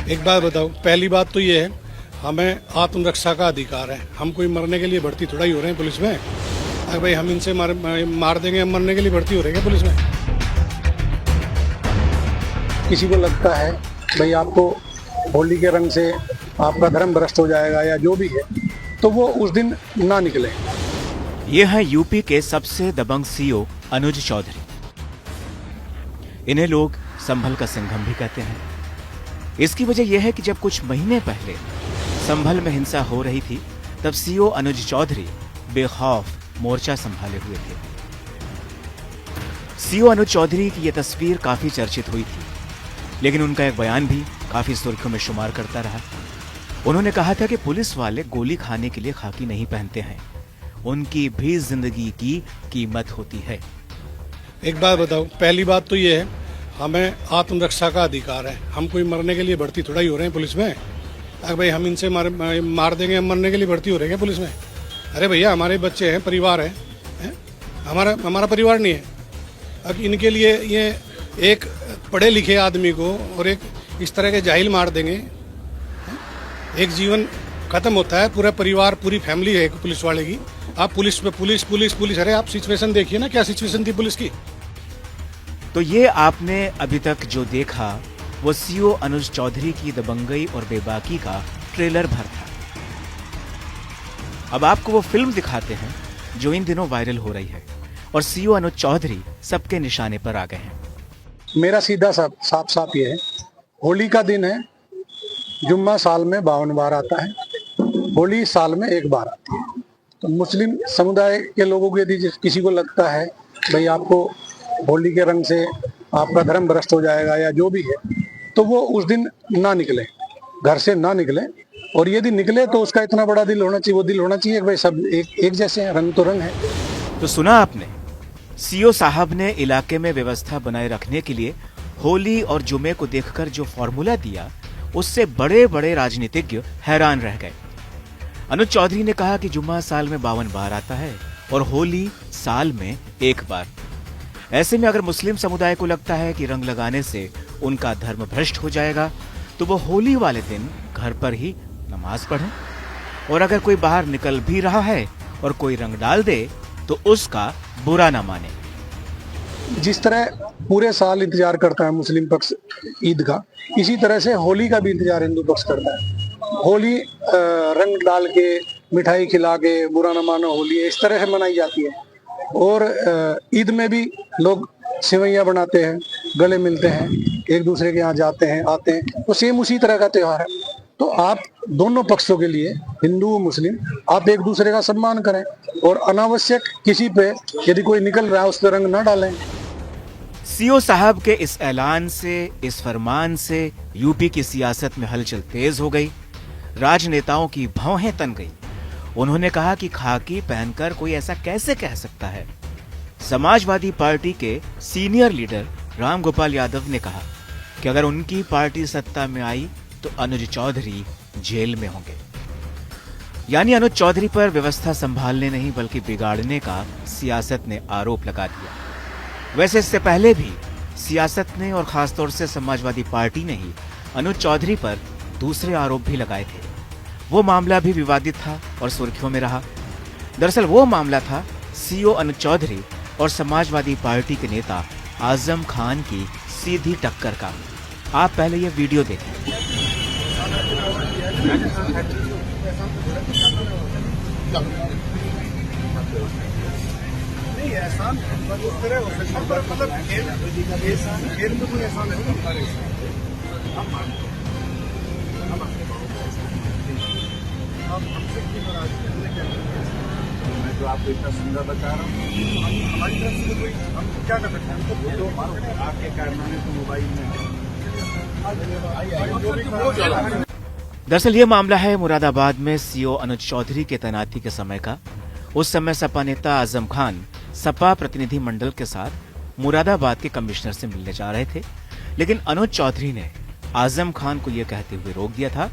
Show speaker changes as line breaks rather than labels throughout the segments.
एक बात बताओ, पहली बात तो ये है, हमें आत्मरक्षा का अधिकार है। हम कोई मरने के लिए भर्ती थोड़ा ही हो रहे हैं पुलिस में। अगर भाई हम इनसे मार देंगे, हम मरने के लिए भर्ती हो रहे हैं पुलिस में। किसी को लगता है भाई आपको होली के रंग से आपका धर्म भ्रष्ट हो जाएगा या जो भी है, तो वो उस दिन ना निकले।
ये है यूपी के सबसे दबंग सीओ अनुज चौधरी। इन्हें लोग संभल का सिंघम भी कहते हैं। इसकी वजह यह है कि जब कुछ महीने पहले संभल में हिंसा हो रही थी, तब सीओ अनुज चौधरी बेखौफ मोर्चा संभाले हुए थे। सीओ अनुज चौधरी की यह तस्वीर काफी चर्चित हुई थी, लेकिन उनका एक बयान भी काफी सुर्खियों में शुमार करता रहा। उन्होंने कहा था कि पुलिस वाले गोली खाने के लिए खाकी नहीं पहनते हैं, उनकी भी जिंदगी की कीमत होती है।
एक बात बताओ, पहली बात तो ये है, हमें आत्मरक्षा का अधिकार है। हम कोई मरने के लिए भर्ती थोड़ा ही हो रहे हैं पुलिस में। अगर भाई हम इनसे मार देंगे, हम मरने के लिए भर्ती हो रहे हैं पुलिस में। अरे भैया, हमारे बच्चे हैं, परिवार है? हमारा परिवार नहीं है? अब इनके लिए ये एक पढ़े लिखे आदमी को और एक इस तरह के जाहिल मार देंगे, एक जीवन खत्म होता है, पूरा परिवार, पूरी फैमिली है पुलिस वाले की। आप पुलिस पे पुलिस पुलिस पुलिस, अरे आप सिचुएशन देखिए ना, क्या सिचुएशन थी पुलिस की।
तो ये आपने अभी तक जो देखा वो सीओ अनुज चौधरी की दबंगई और बेबाकी का ट्रेलर भर था। अब आपको वो फिल्म दिखाते हैं जो इन दिनों वायरल हो रही है, और सीओ अनुज चौधरी सबके निशाने पर आ गए हैं।
मेरा सीधा साफ ये है, होली का दिन है, जुम्मा साल में 52 बार आता है, होली साल में एक बार आती है। तो मुस्लिम समुदाय के लोगों को यदि किसी को लगता है भाई आपको होली के रंग से आपका धर्म भ्रष्ट हो जाएगा या जो भी है, तो वो उस दिन ना निकले, घर से ना निकले। और यदि निकले तो उसका इतना बड़ा दिल होना चाहिए, वो दिल होना चाहिए कि भाई सब एक जैसे हैं, रंग तो रंग है।
तो सुना आपने, सीओ साहब ने इलाके में व्यवस्था बनाए रखने के लिए होली और जुमे को देखकर जो फॉर्मूला दिया, उससे बड़े बड़े राजनीतिज्ञ हैरान रह गए। अनुज चौधरी ने कहा कि जुम्मा साल में 52 बार आता है और होली साल में एक बार। ऐसे में अगर मुस्लिम समुदाय को लगता है कि रंग लगाने से उनका धर्म भ्रष्ट हो जाएगा, तो वो होली वाले दिन घर पर ही नमाज पढ़ें, और अगर कोई बाहर निकल भी रहा है और कोई रंग डाल दे तो उसका बुरा ना माने।
जिस तरह पूरे साल इंतजार करता है मुस्लिम पक्ष ईद का, इसी तरह से होली का भी इंतजार हिंदू पक्ष करता है। होली रंग डाल के, मिठाई खिला के, बुरा न मानो होली, इस तरह से मनाई जाती है। और ईद में भी लोग सेवैयां बनाते हैं, गले मिलते हैं, एक दूसरे के यहाँ जाते हैं, आते हैं, तो सेम उसी तरह का त्योहार है। तो आप दोनों पक्षों के लिए, हिंदू मुस्लिम, आप एक दूसरे का सम्मान करें, और अनावश्यक किसी पे यदि कोई निकल रहा है उस पर रंग ना डालें।
सीओ साहब के इस ऐलान से, इस फरमान से यूपी की सियासत में हलचल तेज हो गई। राजनेताओं की भौहें तन गई। उन्होंने कहा कि खाकी पहनकर कोई ऐसा कैसे कह सकता है। समाजवादी पार्टी के सीनियर लीडर रामगोपाल यादव ने कहा कि अगर उनकी पार्टी सत्ता में आई तो अनुज चौधरी जेल में होंगे। यानी अनुज चौधरी पर व्यवस्था संभालने नहीं बल्कि बिगाड़ने का सियासत ने आरोप लगा दिया। वैसे इससे पहले भी सियासत ने और खासतौर से समाजवादी पार्टी ने ही अनुज चौधरी पर दूसरे आरोप भी लगाए थे। वो मामला भी विवादित था और सुर्खियों में रहा। दरअसल वो मामला था सीओ अनुज चौधरी और समाजवादी पार्टी के नेता आजम खान की सीधी टक्कर का। आप पहले ये वीडियो देखें।
नहीं ऐसा उस तरह हो सकता है, मतलब खेल में कोई ऐसा नहीं मैं जो आपको इतना सुंदर बता रहा हूँ, हमारी तरफ से कोई हम क्या कर सकते हैं? तो आपके कारनामे तो मोबाइल में।
दरअसल ये मामला है मुरादाबाद में सीओ अनुज चौधरी के तैनाती के समय का। उस समय सपा नेता आजम खान सपा प्रतिनिधि मंडल के साथ मुरादाबाद के कमिश्नर से मिलने जा रहे थे, लेकिन अनुज चौधरी ने आजम खान को यह कहते हुए रोक दिया था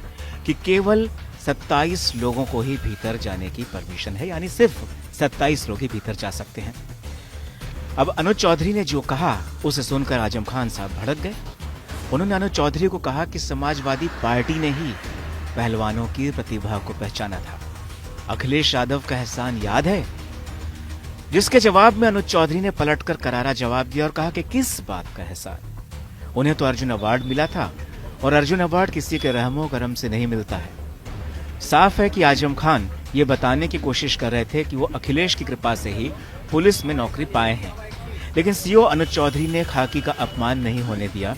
कि केवल 27 लोगों को ही भीतर जाने की परमिशन है, यानी सिर्फ 27 लोग ही भीतर जा सकते हैं। अब अनुज चौधरी ने जो कहा उसे सुनकर आजम खान साहब भड़क गए। उन्होंने अनुज चौधरी को कहा कि समाजवादी पार्टी ने ही पहलवानों की प्रतिभा को पहचाना था। अखिलेश यादव का एहसान याद है? जिसके जवाब में अनुज चौधरी ने पलटकर करारा जवाब दिया और कहा कि किस बात का एहसान, उन्हें तो अर्जुन अवार्ड मिला था और अर्जुन अवार्ड किसी के रहमो करम से नहीं मिलता है। साफ है कि आजम खान ये बताने की कोशिश कर रहे थे कि वो अखिलेश की कृपा से ही पुलिस में नौकरी पाए हैं, लेकिन सीओ अनुज चौधरी ने खाकी का अपमान नहीं होने दिया।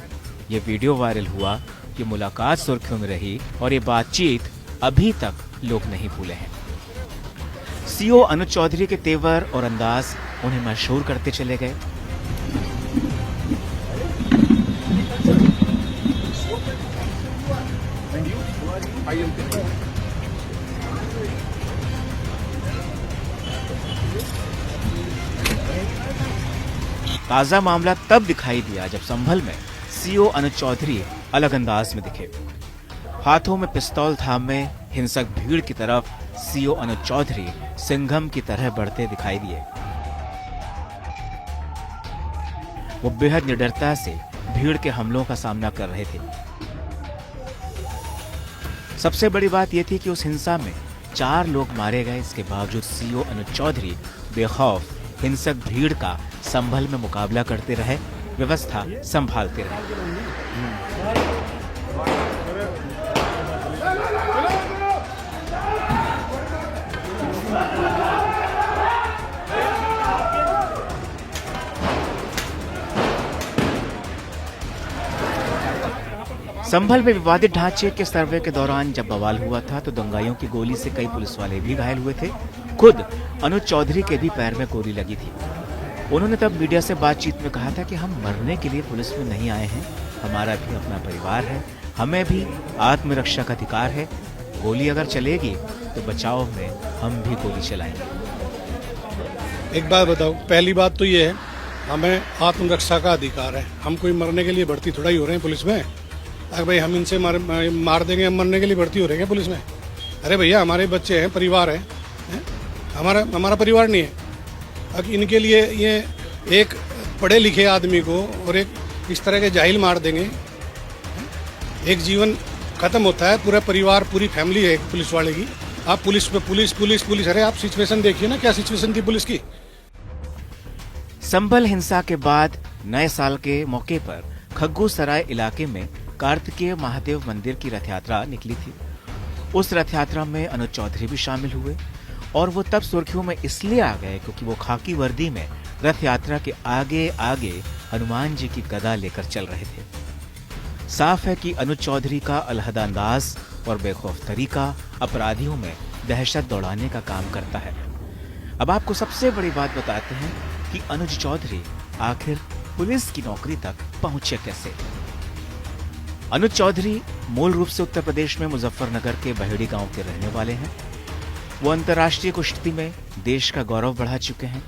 ये वीडियो वायरल हुआ, ये मुलाकात सुर्खियों में रही और ये बातचीत अभी तक लोग नहीं भूले हैं। सीओ अनुज चौधरी के तेवर और अंदाज उन्हें मशहूर करते चले गए। ताजा मामला तब दिखाई दिया जब संभल में सीओ अनुज चौधरी अलग अंदाज में दिखे। हाथों में पिस्तौल थामे हिंसक भीड़ की तरफ सीओ अनुज चौधरी सिंघम की तरह बढ़ते दिखाई दिए। वो बेहद निडरता से भीड़ के हमलों का सामना कर रहे थे। सबसे बड़ी बात यह थी कि उस हिंसा में 4 लोग मारे गए। इसके बावजूद सीओ अनुज चौधरी बेखौफ हिंसक भीड़ का संभल में मुकाबला करते रहे, व्यवस्था संभालते रहे। संभल में विवादित ढांचे के सर्वे के दौरान जब बवाल हुआ था तो दंगाइयों की गोली से कई पुलिस वाले भी घायल हुए थे। खुद अनुज चौधरी के भी पैर में गोली लगी थी। उन्होंने तब मीडिया से बातचीत में कहा था कि हम मरने के लिए पुलिस में नहीं आए हैं, हमारा भी अपना परिवार है, हमें भी आत्मरक्षा का अधिकार है। गोली अगर चलेगी तो बचाव में हम भी गोली चलाएंगे।
एक बात बताओ, पहली बात तो ये है हमें आत्मरक्षा का अधिकार है। हम कोई मरने के लिए भर्ती थोड़ा ही हो रहे हैं पुलिस में। अगर भाई हम इनसे मार देंगे, हम मरने के लिए भर्ती हो रहे हैं पुलिस में? अरे भैया हमारे बच्चे हैं, परिवार है, हमारा परिवार नहीं है। अब इनके लिए ये एक पढ़े लिखे आदमी को और एक इस तरह के जाहिल मार देंगे, एक जीवन खत्म होता है, पूरा परिवार पूरी फैमिली है पुलिस वाले की। आप पुलिस पे पुलिस अरे आप सिचुएशन देखिए ना, क्या सिचुएशन थी पुलिस की।
संभल हिंसा के बाद नए साल के मौके पर खग्गू सराय इलाके में कार्तिकेय महादेव मंदिर की रथ यात्रा निकली थी। उस रथ यात्रा में अनुज चौधरी भी शामिल हुए और वो तब सुर्खियों में इसलिए आ गए क्योंकि वो खाकी वर्दी में रथ यात्रा के आगे आगे हनुमान जी की गदा लेकर चल रहे थे। साफ है कि अनुज चौधरी का अलहदा अंदाज और बेखौफ तरीका अपराधियों में दहशत दौड़ाने का काम करता है। अब आपको सबसे बड़ी बात बताते हैं कि अनुज चौधरी आखिर पुलिस की नौकरी तक पहुंचे कैसे। अनुज चौधरी मूल रूप से उत्तर प्रदेश में मुजफ्फरनगर के बहेड़ी गांव के रहने वाले हैं। वो अंतर्राष्ट्रीय कुश्ती में देश का गौरव बढ़ा चुके हैं।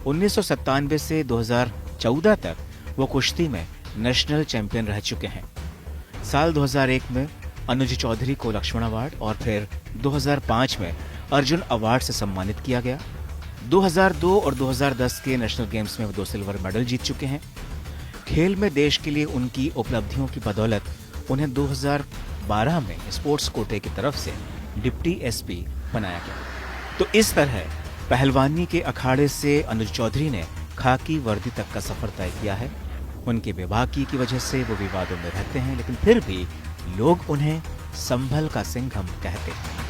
1997 से 2014 तक वो कुश्ती में नेशनल चैंपियन रह चुके हैं। साल 2001 में अनुज चौधरी को लक्ष्मण अवार्ड और फिर 2005 में अर्जुन अवार्ड से सम्मानित किया गया। 2002 और 2010 के नेशनल गेम्स में वो 2 सिल्वर मेडल जीत चुके हैं। खेल में देश के लिए उनकी उपलब्धियों की बदौलत उन्हें 2012 में स्पोर्ट्स कोटे की तरफ से डिप्टी एसपी बनाया गया। तो इस तरह पहलवानी के अखाड़े से अनुज चौधरी ने खाकी वर्दी तक का सफर तय किया है। उनके बेबाकी की वजह से वो विवादों में रहते हैं, लेकिन फिर भी लोग उन्हें संभल का सिंघम कहते हैं।